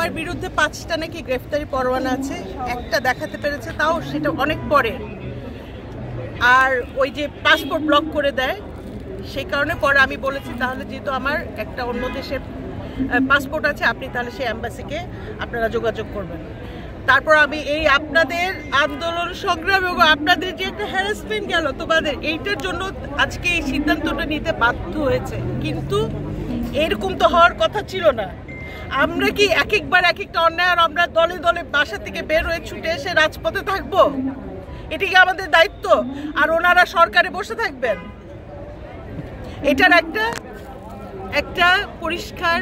আমার বিরুদ্ধে 5টা নাকি গ্রেফতারি পরোয়ানা আছে, একটা দেখাতে পেরেছে, তাও সেটা অনেক পরে। আর ওই যে পাসপোর্ট ব্লক করে দেয়, সেই কারণে পরে আমি বলেছি তাহলে যেহেতু আমার একটা অন্য দেশের পাসপোর্ট আছে, আপনি তাহলে সেই অ্যাম্বাসিকে আপনারা যোগাযোগ করবেন। তারপর আমি এই আপনাদের আন্দোলন সংগ্রাম এবং আপনাদের যে একটা হ্যারাসমেন্ট গেল তোমাদের, এইটার জন্য আজকে এই সিদ্ধান্তটা নিতে বাধ্য হয়েছে। কিন্তু এরকম তো হওয়ার কথা ছিল না। আমরা কি এক একবার এক একটা অন্যায় আর আমরা দলে দলে বাসা থেকে বের হয়ে ছুটে এসে রাজপথে থাকবো? এটি কি আমাদের দায়িত্ব? আর ওনারা সরকারে বসে থাকবেন? এটার একটা পরিষ্কার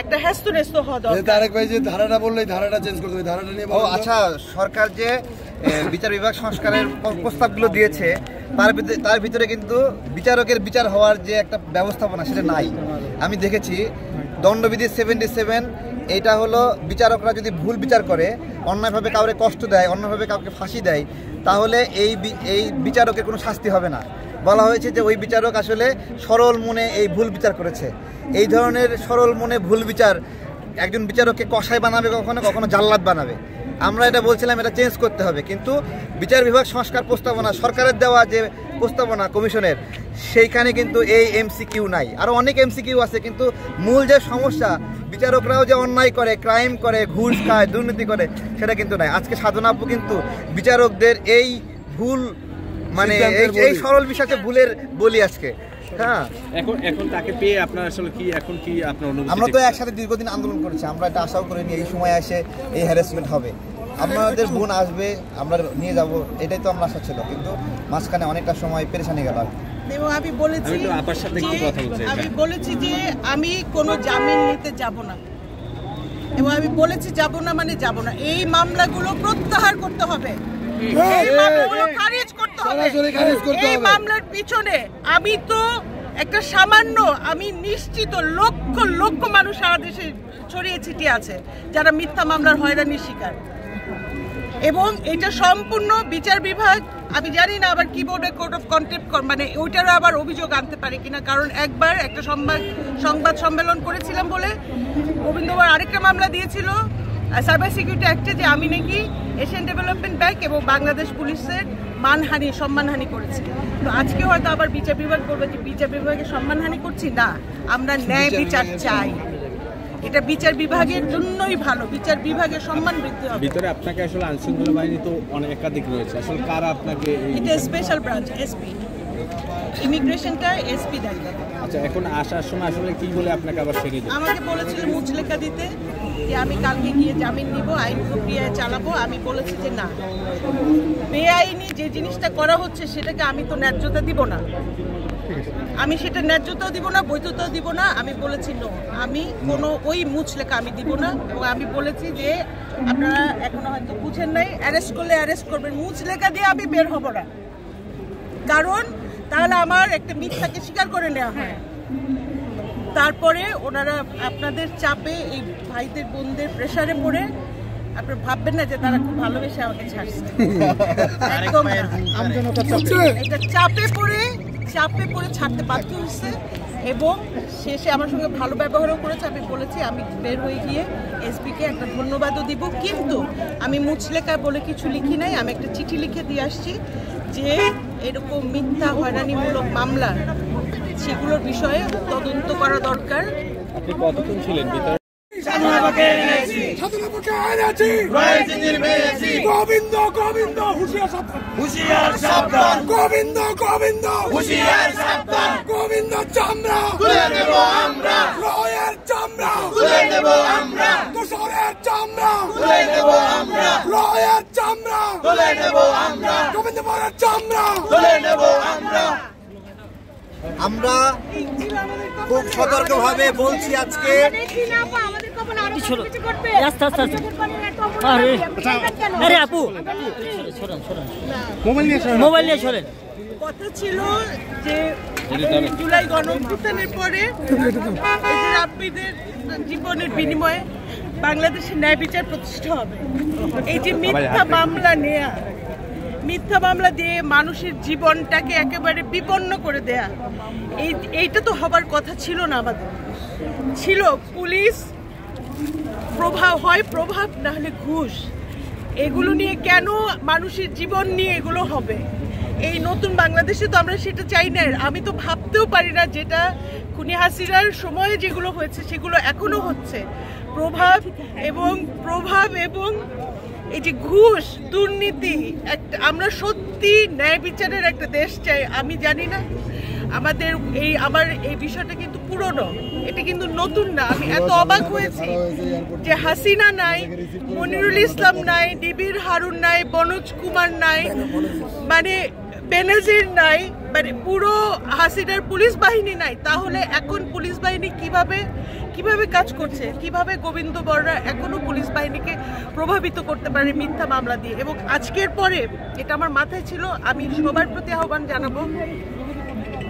একটা হ্যাস্ত হওয়া দরকার। তারেক ভাই যে ধারাটা বললে ধারাটা চেঞ্জ করতে হবে, ধারাটা নিয়ে আচ্ছা, সরকার যে বিচার বিভাগ সংস্কারের প্রস্তাবগুলো দিয়েছে তার ভিতরে কিন্তু বিচারকের বিচার হওয়ার যে একটা ব্যবস্থাপনা সেটা নাই। আমি দেখেছি দণ্ডবিধি 77, এটা হলো বিচারকরা যদি ভুল বিচার করে, অন্যায়ভাবে কাউকে কষ্ট দেয়, অন্যভাবে কাউকে ফাঁসি দেয়, তাহলে এই বিচারকের কোনো শাস্তি হবে না। বলা হয়েছে যে ওই বিচারক আসলে সরল মনে এই ভুল বিচার করেছে। এই ধরনের সরল মনে ভুল বিচার একজন বিচারককে কসাই বানাবে, কখনো কখনো জাল্লাদ বানাবে। আমরা এটা বলছিলাম এটা চেঞ্জ করতে হবে, কিন্তু বিচার বিভাগ সংস্কার প্রস্তাবনা সরকারের দেওয়া যে প্রস্তাবনা কমিশনের, সেইখানে কিন্তু এই এমসিকিউ নাই। আরও অনেক এমসিকিউ আছে, কিন্তু মূল যে সমস্যা বিচারকরাও যে অন্যায় করে, ক্রাইম করে, ঘুষ খায়, দুর্নীতি করে, সেটা কিন্তু নাই। আজকে সাধনা আপু কিন্তু বিচারকদের এই ভুল মানে এই সরল বিশ্বাসে ভুলের বলি আজকে। হ্যাঁ, এখন তাকে পেয়ে আপনার আসলে কি এখন কি আপনার অনুভূতি? আমরা তো একসাথে দীর্ঘদিন আন্দোলন করেছি, আমরা এটা আশাও করিনি এই সময় এসে এই হ্যারাসমেন্ট হবে। আপনাদের বোন আসবে, আমরা নিয়ে যাব, এটাই তো আমরা আশা ছিল, কিন্তু মাঝখানে অনেকটা সময় পেরেশানি গেল। এবং আমি বলেছি যে আমি কোনো জামিন নিতে যাব না, এবং আমি বলেছি যাব না মানে যাব না। এই মামলাগুলো প্রত্যাহার করতে হবে, এই মামলাগুলো খারিজ করতে হবে। এই মামলার পিছনে আমি তো একটা সামান্য, আমি নিশ্চিত লক্ষ লক্ষ মানুষ সারা দেশে ছড়িয়ে ছিটিয়ে আছে যারা মিথ্যা মামলার হয়রানির শিকার। এবং এটা সম্পূর্ণ বিচার বিভাগ, আমি জানি না আবার কি বলবে, কোর্ট অফ কন্টেম্প্ট, মানে ওইটারও আবার অভিযোগ আনতে পারে কিনা। কারণ একবার একটা সংবাদ সম্মেলন করেছিলাম বলে গোবিন্দবার আরেকটা মামলা দিয়েছিল সাইবার সিকিউরিটি অ্যাক্টে, যে আমি নাকি এশিয়ান ডেভেলপমেন্ট ব্যাংক এবং বাংলাদেশ পুলিশের সম্মানহানি করেছি। তো আজকে হয়তো আবার বিচার বিভাগ করবে যে বিচার বিভাগের সম্মানহানি করছি না, আমরা ন্যায় বিচার চাই। এটা বিচার বিভাগের জন্যই ভালো, বিচার বিভাগের সম্মান বৃদ্ধি হবে। ভিতরে আপনাকে আসলে আইনশৃঙ্খলা বাহিনী তো অনেক একাধিক রয়েছে, আসলে কারা আপনাকে? এটা স্পেশাল ব্রাঞ্চ, এসপি, ইমিগ্রেশনটা এসপি দেখবে। আচ্ছা, এখন আসার সময় আসলে কি বলে আপনাকে আবার ছেড়ে দিল? আমাকে বলেছিল মুচলেখা দিতে যে আমি কালকে গিয়ে জামিন নিব, আইন প্রক্রিয়ায় চালাবো। আমি বলেছি যে না, বেআইনি যে জিনিসটা করা হচ্ছে সেটাকে আমি তো ন্যায্যতা দিব না, আমি সেটা ন্যায্যতাও দিব না, বৈধতাও দিব না। আমি বলেছি নো, আমি কোনো ওই মুচলেখা আমি দিব না। এবং আমি বলেছি যে আপনারা এখনো হয়তো বুঝেন নাই, অ্যারেস্ট করলে অ্যারেস্ট করবেন, মুচলেখা দিয়ে আমি বের হব না, কারণ তাহলে আমার একটা মিথ্যাকে স্বীকার করে নেওয়া হয়। তারপরে ওনারা আপনাদের চাপে, এই ভাইদের বোনদের প্রেসারে পড়ে, আপনারা ভাববেন না যে তারা খুব ভালোবেসে আমাকে ছাড়ছে, একদম এটা চাপে পড়ে ছাড়তে বাধ্য হচ্ছে। এবং শেষে আমার সঙ্গে ভালো ব্যবহারও করেছে। আমি বলেছি আমি বের হয়ে গিয়ে এসপিকে একটা ধন্যবাদও দিব, কিন্তু আমি মুচলেখা বলে কিছু লিখি নাই। আমি একটা চিঠি লিখে দিয়ে আসছি যে এরকম মিথ্যা হয়রানিমূলক মামলা, সেগুলোর বিষয়ে তদন্ত করা দরকার। আপনি কতক্ষণ ছিলেন ভিতরে? গোবিন্দ গোবিন্দ হুঁশিয়ার সাবধান, হুঁশিয়ার সাবধান, গোবিন্দ গোবিন্দ হুঁশিয়ার সাবধান, গোবিন্দ চামড়া তুলে দেব আমরা, রয়ের চামড়া তুলে দেব আমরা, দোসরের চামড়া তুলে দেব আমরা, রয়ের চামড়া তুলে দেব আমরা, গোবিন্দপুরের চামড়া তুলে দেব আমরা। আমরা খুব সতর্কভাবে বলছি আজকে, কথা ছিল যে জুলাই গণঅভ্যুত্থানের পরে আপনাদের জীবনের বিনিময়ে বাংলাদেশের ন্যায় বিচার প্রতিষ্ঠা হবে। এই যে মিথ্যা মামলা নেয়া, মিথ্যা মামলা দিয়ে মানুষের জীবনটাকে একেবারে বিপন্ন করে দেয়া, এইটা তো হবার কথা ছিল না। আমাদের ছিল পুলিশ প্রভাব না হলে ঘুষ, এগুলো নিয়ে কেন মানুষের জীবন নিয়ে এগুলো হবে? এই নতুন বাংলাদেশে তো আমরা সেটা চাই না। আমি তো ভাবতেও পারি না যেটা খুনি হাসিনার সময়ে যেগুলো হয়েছে সেগুলো এখনো হচ্ছে। প্রভাব এবং এই যে ঘুষ, দুর্নীতি, আমরা সত্যি ন্যায় বিচারের একটা দেশ চাই। আমি জানি না আমার এই বিষয়টা কিন্তু পুরনো, এটা কিন্তু নতুন না। আমি এত অবাক হয়েছি যে হাসিনা নাই, মনিরুল ইসলাম নাই, ডিবির হারুন নাই, বনোজ কুমার নাই, মানে বেনজির নাই, মানে পুরো হাসিনার পুলিশ বাহিনী নাই। তাহলে এখন পুলিশ বাহিনী কিভাবে কাজ করছে? কিভাবে গোবিন্দ বড়রা এখনো পুলিশ বাহিনীকে প্রভাবিত করতে পারে মিথ্যা মামলা দিয়ে? এবং আজকের পরে এটা আমার মাথায় ছিল, আমি সবার প্রতি আহ্বান জানাবো,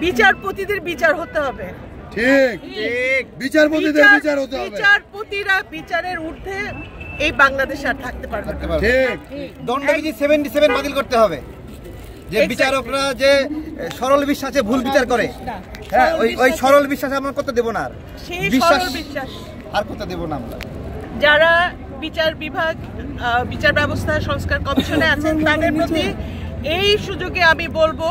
বিচারপতিদের বিচার হতে হবে। বিচারপতিরা বিচারের ঊর্ধ্বে এই বাংলাদেশ আর থাকতে পারবে না। দণ্ডবিধি 77 বাতিল করতে হবে। যে বিচারকরা যে সরল বিশ্বাসে ভুল বিচার করে, হ্যাঁ, ওই সরল বিশ্বাস আমরা করতে দেব না। সেই সরল বিশ্বাস আর করতে দেব না আমরা। যারা বিচার বিভাগ, বিচার ব্যবস্থা সংস্কার কমিশনে আছেন, তাদের প্রতি এই সুযোগে আমি বলবো,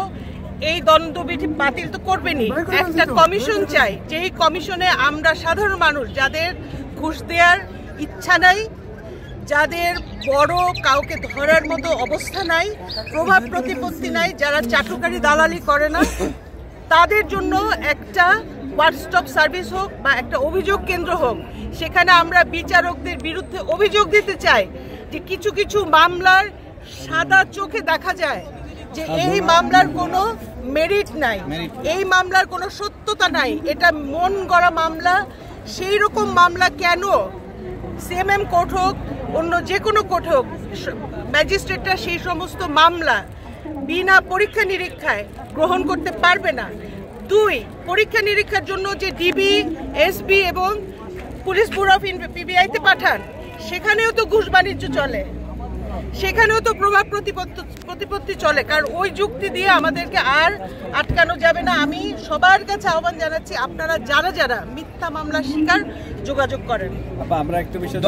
এই দণ্ডবিধি বাতিল তো করবেনই, একটা কমিশন চাই, যেই কমিশনে আমরা সাধারণ মানুষ, যাদের ঘুষ দেওয়ার ইচ্ছা নাই, যাদের বড় কাউকে ধরার মতো অবস্থা নাই, প্রভাব প্রতিপত্তি নাই, যারা চাটুকারি দালালি করে না, তাদের জন্য একটা ওয়ান-স্টপ সার্ভিস হোক বা একটা অভিযোগ কেন্দ্র হোক। সেখানে আমরা বিচারকদের বিরুদ্ধে অভিযোগ দিতে চাই যে কিছু কিছু মামলার সাদা চোখে দেখা যায় যে এই মামলার কোনো মেরিট নাই, এই মামলার কোনো সত্যতা নাই, এটা মন গড়া মামলা। সেই রকম মামলা কেন সিএমএম কোর্ট হোক, অন্য যে কোনো কোর্ট হোক, ম্যাজিস্ট্রেটরা সেই সমস্ত মামলা বিনা পরীক্ষা নিরীক্ষায় গ্রহণ করতে পারবে না। 2, পরীক্ষা নিরীক্ষার জন্য যে ডিবি, এসবি এবং পুলিশ ব্যুরো অফ পিবিআইতে পাঠান, সেখানেও তো ঘুষ বাণিজ্য চলে, সেখানেও তো প্রভাব প্রতিপত্তি চলে। কারণ ওই যুক্তি দিয়ে আমাদেরকে আর আটকানো যাবে না। আমি সবার কাছে আহ্বান জানাচ্ছি, আপনারা যারা মিথ্যা মামলার শিকার যোগাযোগ করেন। আমরা একটা বিষয়